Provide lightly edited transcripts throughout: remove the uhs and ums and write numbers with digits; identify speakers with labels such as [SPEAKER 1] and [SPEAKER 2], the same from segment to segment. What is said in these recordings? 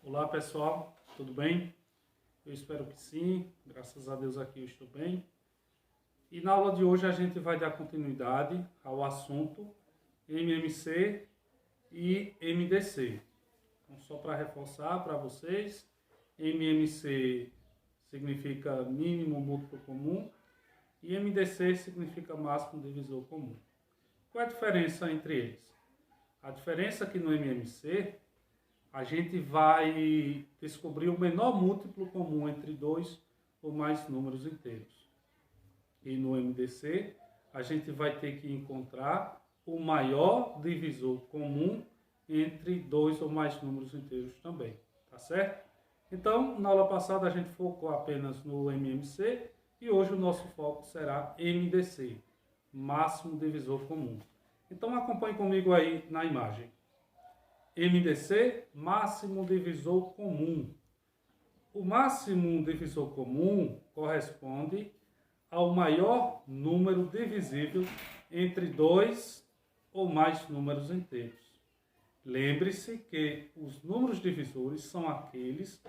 [SPEAKER 1] Olá pessoal, tudo bem? Eu espero que sim, graças a Deus aqui eu estou bem. E na aula de hoje a gente vai dar continuidade ao assunto MMC e MDC. Então, só para reforçar para vocês, MMC significa mínimo múltiplo comum e MDC significa máximo divisor comum. Qual é a diferença entre eles? A diferença é que no MMC a gente vai descobrir o menor múltiplo comum entre dois ou mais números inteiros. E no MDC, a gente vai ter que encontrar o maior divisor comum entre dois ou mais números inteiros também, tá certo? Então, na aula passada a gente focou apenas no MMC e hoje o nosso foco será MDC, máximo divisor comum. Então acompanhe comigo aí na imagem. MDC, máximo divisor comum. O máximo divisor comum corresponde ao maior número divisível entre dois ou mais números inteiros. Lembre-se que os números divisores são aqueles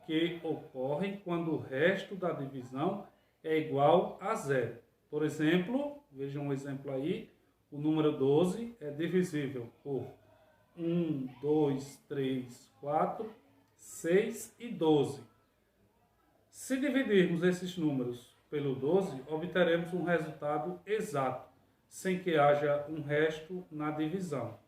[SPEAKER 1] que ocorrem quando o resto da divisão é igual a zero. Por exemplo, vejam um exemplo aí, o número 12 é divisível por 1, 2, 3, 4, 6 e 12. Se dividirmos esses números pelo 12, obteremos um resultado exato, sem que haja um resto na divisão.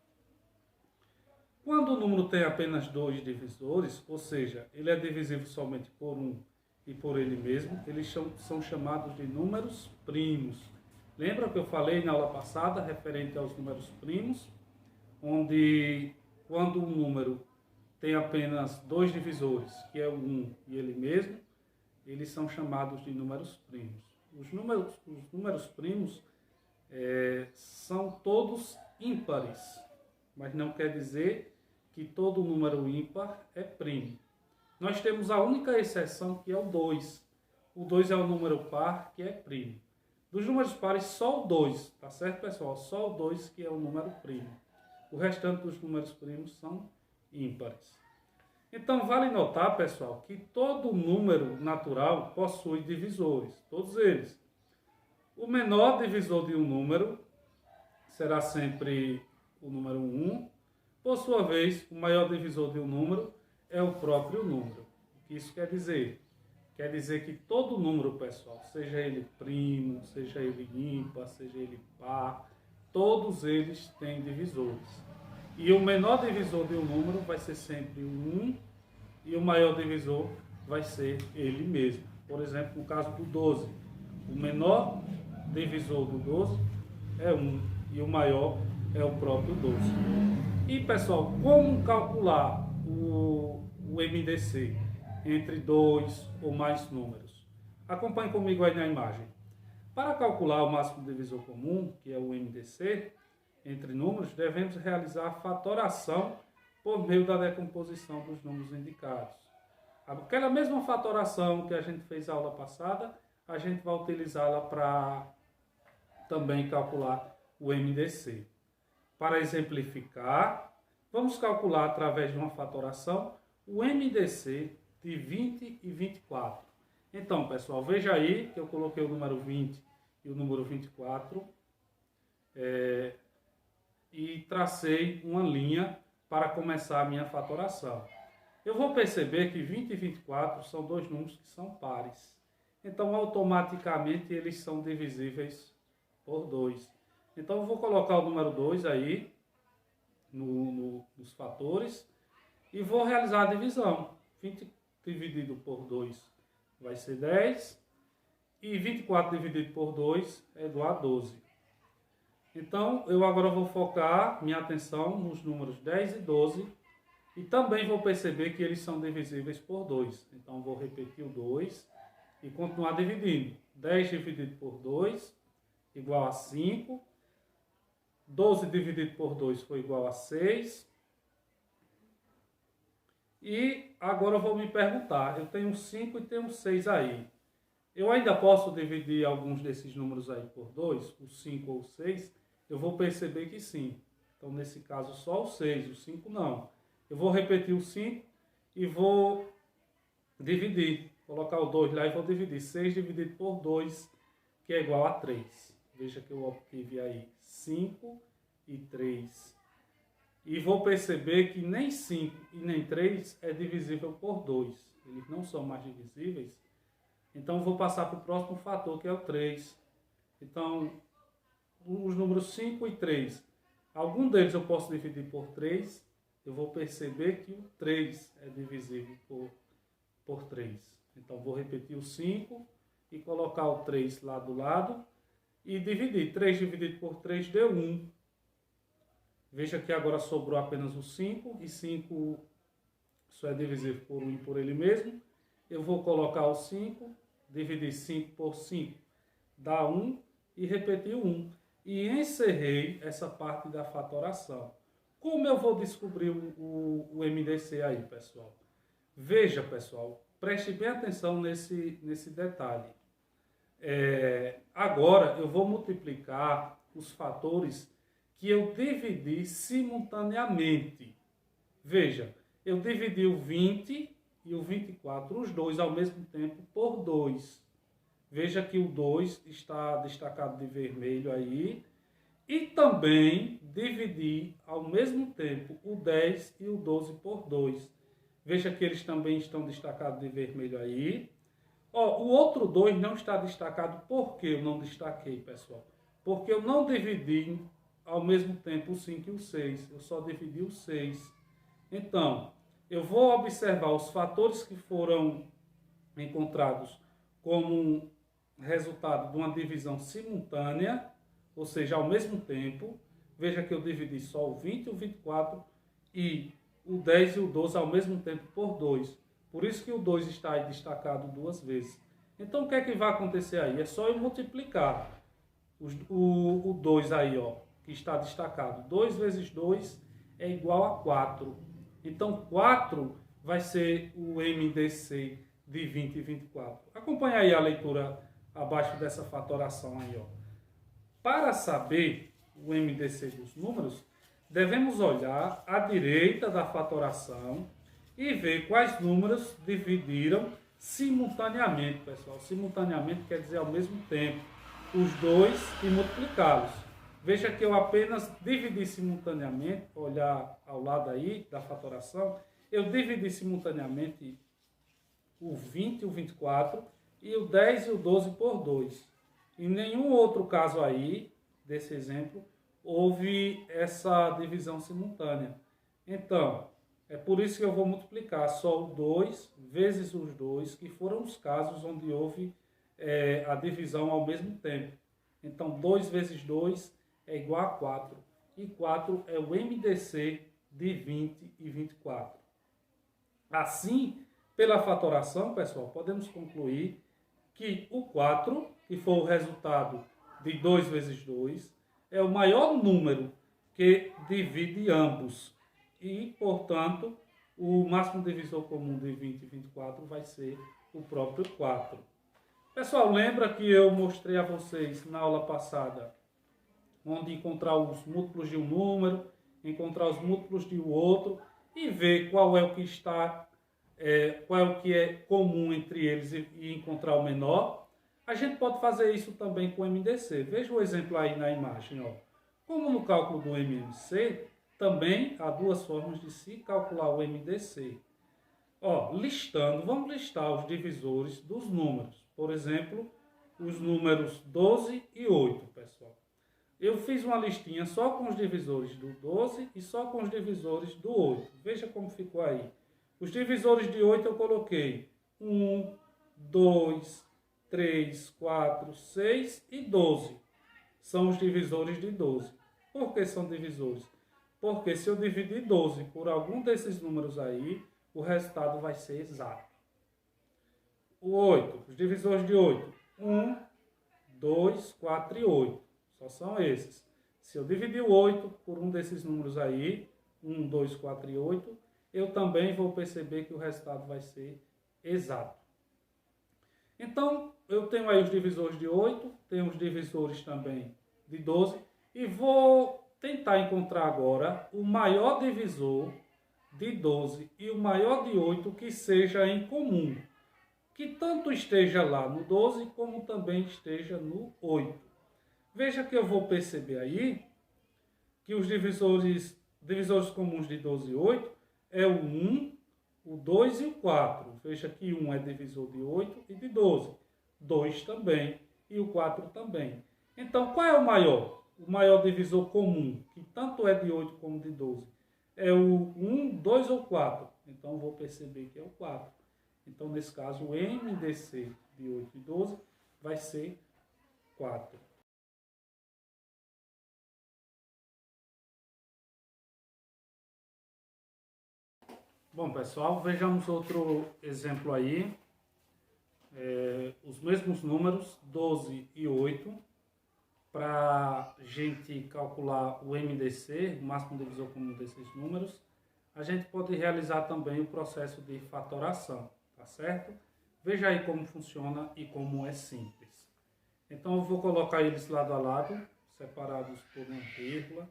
[SPEAKER 1] Quando o número tem apenas dois divisores, ou seja, ele é divisível somente por 1 e por ele mesmo, eles são chamados de números primos. Lembra que eu falei na aula passada, referente aos números primos? Onde quando um número tem apenas dois divisores, que é o 1 e ele mesmo, eles são chamados de números primos. Os números primos são todos ímpares, mas não quer dizer que todo número ímpar é primo. Nós temos a única exceção, que é o 2. O 2 é o número par, que é primo. Dos números pares, só o 2, tá certo, pessoal? Só o 2 que é o número primo. O restante dos números primos são ímpares. Então, vale notar, pessoal, que todo número natural possui divisores, todos eles. O menor divisor de um número será sempre o número 1. Por sua vez, o maior divisor de um número é o próprio número. O que isso quer dizer? Quer dizer que todo número, pessoal, seja ele primo, seja ele ímpar, seja ele par, todos eles têm divisores. E o menor divisor de um número vai ser sempre o 1 e o maior divisor vai ser ele mesmo. Por exemplo, no caso do 12, o menor divisor do 12 é 1 e o maior é o próprio 12. E pessoal, como calcular o MDC entre dois ou mais números? Acompanhe comigo aí na imagem. Para calcular o máximo divisor comum, que é o MDC, entre números, devemos realizar a fatoração por meio da decomposição dos números indicados. Aquela mesma fatoração que a gente fez na aula passada, a gente vai utilizá-la para também calcular o MDC. Para exemplificar, vamos calcular através de uma fatoração o MDC de 20 e 24. Então, pessoal, veja aí que eu coloquei o número 20 e o número 24 e tracei uma linha para começar a minha fatoração. Eu vou perceber que 20 e 24 são dois números que são pares. Então, automaticamente, eles são divisíveis por 2. Então, eu vou colocar o número 2 aí nos fatores e vou realizar a divisão. 20 dividido por 2 vai ser 10 e 24 dividido por 2 é igual a 12. Então, eu agora vou focar minha atenção nos números 10 e 12 e também vou perceber que eles são divisíveis por 2. Então, vou repetir o 2 e continuar dividindo. 10 dividido por 2 igual a 5. 12 dividido por 2 foi igual a 6. E agora eu vou me perguntar, eu tenho 5 e tenho 6 aí. Eu ainda posso dividir alguns desses números aí por 2, o 5 ou o 6? Eu vou perceber que sim. Então, nesse caso, só o 6, o 5 não. Eu vou repetir o 5 e vou dividir. Colocar o 2 lá e vou dividir. 6 dividido por 2, que é igual a 3. Veja que eu obtive aí 5 e 3. E vou perceber que nem 5 e nem 3 é divisível por 2. Eles não são mais divisíveis. Então, vou passar para o próximo fator, que é o 3. Então, os números 5 e 3. Algum deles eu posso dividir por 3. Eu vou perceber que o 3 é divisível por 3. Então, vou repetir o 5 e colocar o 3 lá do lado e dividir. 3 dividido por 3 deu 1. Veja que agora sobrou apenas o 5 e 5 só é divisível por 1 e por ele mesmo. Eu vou colocar o 5, dividir 5 por 5 dá 1 e repetir o 1. E encerrei essa parte da fatoração. Como eu vou descobrir o MDC aí, pessoal? Veja, pessoal, preste bem atenção nesse detalhe. Agora eu vou multiplicar os fatores que eu dividi simultaneamente. Veja, eu dividi o 20 e o 24, os dois ao mesmo tempo, por 2. Veja que o 2 está destacado de vermelho aí. E também dividi ao mesmo tempo o 10 e o 12 por 2. Veja que eles também estão destacados de vermelho aí. Ó, o outro 2 não está destacado. Por que eu não destaquei, pessoal? Porque eu não dividi ao mesmo tempo o 5 e o 6. Eu só dividi o 6. Então, eu vou observar os fatores que foram encontrados como resultado de uma divisão simultânea, ou seja, ao mesmo tempo. Veja que eu dividi só o 20 e o 24 e o 10 e o 12 ao mesmo tempo por 2. Por isso que o 2 está aí destacado 2 vezes. Então, o que é que vai acontecer aí? É só eu multiplicar o 2 aí, ó, que está destacado. 2 vezes 2 é igual a 4. Então, 4 vai ser o MDC de 20 e 24. Acompanhe aí a leitura abaixo dessa fatoração aí, ó. Para saber o MDC dos números, devemos olhar à direita da fatoração e ver quais números dividiram simultaneamente, pessoal. Simultaneamente quer dizer ao mesmo tempo. Os dois e multiplicá-los. Veja que eu apenas dividi simultaneamente, olhar ao lado aí da fatoração, eu dividi simultaneamente o 20 e o 24 e o 10 e o 12 por 2. Em nenhum outro caso aí, desse exemplo, houve essa divisão simultânea. Então, é por isso que eu vou multiplicar só o 2 vezes os 2, que foram os casos onde houve a divisão ao mesmo tempo. Então, 2 vezes 2 é igual a 4. E 4 é o MDC de 20 e 24. Assim, pela fatoração, pessoal, podemos concluir que o 4, que foi o resultado de 2 vezes 2, é o maior número que divide ambos. E, portanto, o máximo divisor comum de 20 e 24 vai ser o próprio 4. Pessoal, lembra que eu mostrei a vocês na aula passada onde encontrar os múltiplos de um número, encontrar os múltiplos de outro e ver qual é o que está, qual é o que é comum entre eles e encontrar o menor. A gente pode fazer isso também com o MDC. Veja o exemplo aí na imagem, ó. Como no cálculo do MMC, também há duas formas de se calcular o MDC. Ó, vamos listar os divisores dos números. Por exemplo, os números 12 e 8, pessoal. Eu fiz uma listinha só com os divisores do 12 e só com os divisores do 8. Veja como ficou aí. Os divisores de 8 eu coloquei 1, 2, 3, 4, 6 e 12. São os divisores de 12. Por que são divisores? Porque se eu dividir 12 por algum desses números aí, o resultado vai ser exato. O 8, os divisores de 8. 1, 2, 4 e 8. Só são esses. Se eu dividir o 8 por um desses números aí, 1, 2, 4 e 8, eu também vou perceber que o resultado vai ser exato. Então, eu tenho aí os divisores de 8, tenho os divisores também de 12, e vou tentar encontrar agora o maior divisor de 12 e o maior de 8 que seja em comum, que tanto esteja lá no 12 como também esteja no 8. Veja que eu vou perceber aí que os divisores comuns de 12 e 8 é o 1, o 2 e o 4. Veja que 1 é divisor de 8 e de 12. 2 também e o 4 também. Então, qual é o maior? O maior divisor comum, que tanto é de 8 como de 12. É o 1, 2 ou 4. Então, vou perceber que é o 4. Então, nesse caso, o MDC de 8 e 12 vai ser 4. Bom, pessoal, vejamos outro exemplo aí. Os mesmos números, 12 e 8. Para a gente calcular o MDC, o máximo divisor comum desses números, a gente pode realizar também o processo de fatoração, tá certo? Veja aí como funciona e como é simples. Então eu vou colocar eles lado a lado, separados por uma vírgula,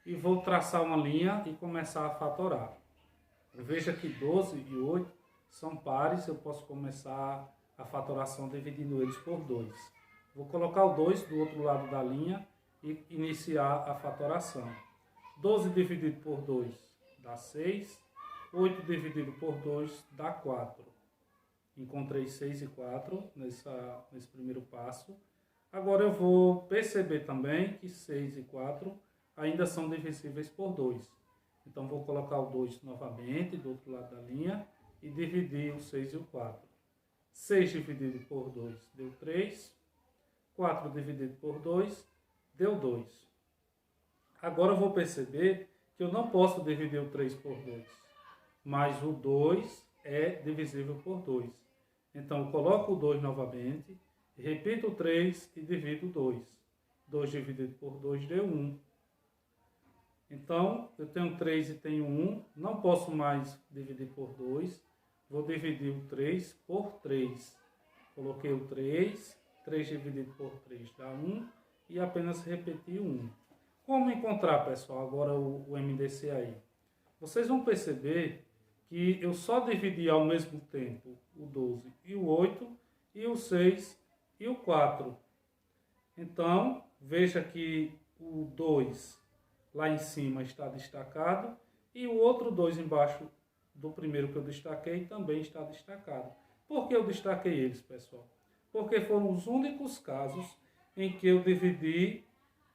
[SPEAKER 1] e vou traçar uma linha e começar a fatorar. Veja que 12 e 8 são pares, eu posso começar a fatoração dividindo eles por 2. Vou colocar o 2 do outro lado da linha e iniciar a fatoração. 12 dividido por 2 dá 6. 8 dividido por 2 dá 4. Encontrei 6 e 4 nesse primeiro passo. Agora eu vou perceber também que 6 e 4 ainda são divisíveis por 2. Então vou colocar o 2 novamente do outro lado da linha e dividir o 6 e o 4. 6 dividido por 2 deu 3. 4 dividido por 2 deu 2. Agora eu vou perceber que eu não posso dividir o 3 por 2, mas o 2 é divisível por 2. Então eu coloco o 2 novamente, repito o 3 e divido o 2. 2 dividido por 2 deu 1. Então eu tenho 3 e tenho 1, não posso mais dividir por 2, vou dividir o 3 por 3. Coloquei o 3. 3 dividido por 3 dá 1 e apenas repetir 1. Como encontrar, pessoal, agora o MDC aí? Vocês vão perceber que eu só dividi ao mesmo tempo o 12 e o 8, e o 6 e o 4. Então, veja que o 2 lá em cima está destacado e o outro 2 embaixo do primeiro que eu destaquei também está destacado. Por que eu destaquei eles, pessoal? Porque foram os únicos casos em que eu dividi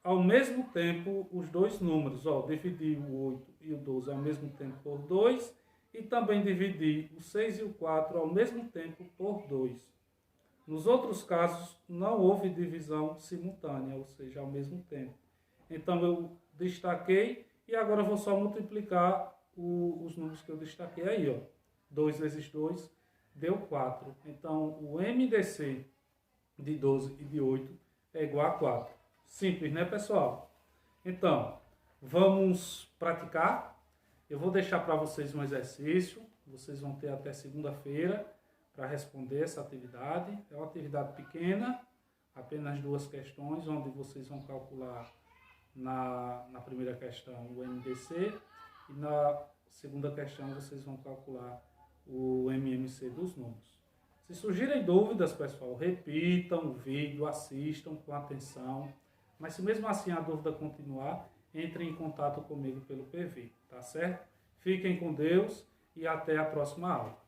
[SPEAKER 1] ao mesmo tempo os dois números. Dividi o 8 e o 12 ao mesmo tempo por 2 e também dividi o 6 e o 4 ao mesmo tempo por 2. Nos outros casos não houve divisão simultânea, ou seja, ao mesmo tempo. Então eu destaquei e agora vou só multiplicar os números que eu destaquei aí. 2 vezes 2 deu 4. Então, o MDC de 12 e de 8 é igual a 4. Simples, né, pessoal? Então, vamos praticar. Eu vou deixar para vocês um exercício. Vocês vão ter até segunda-feira para responder essa atividade. É uma atividade pequena, apenas 2 questões, onde vocês vão calcular na primeira questão o MDC e na segunda questão vocês vão calcular o MMC dos números. Se surgirem dúvidas, pessoal, repitam o vídeo, assistam com atenção. Mas se mesmo assim a dúvida continuar, entre em contato comigo pelo PV, tá certo? Fiquem com Deus e até a próxima aula.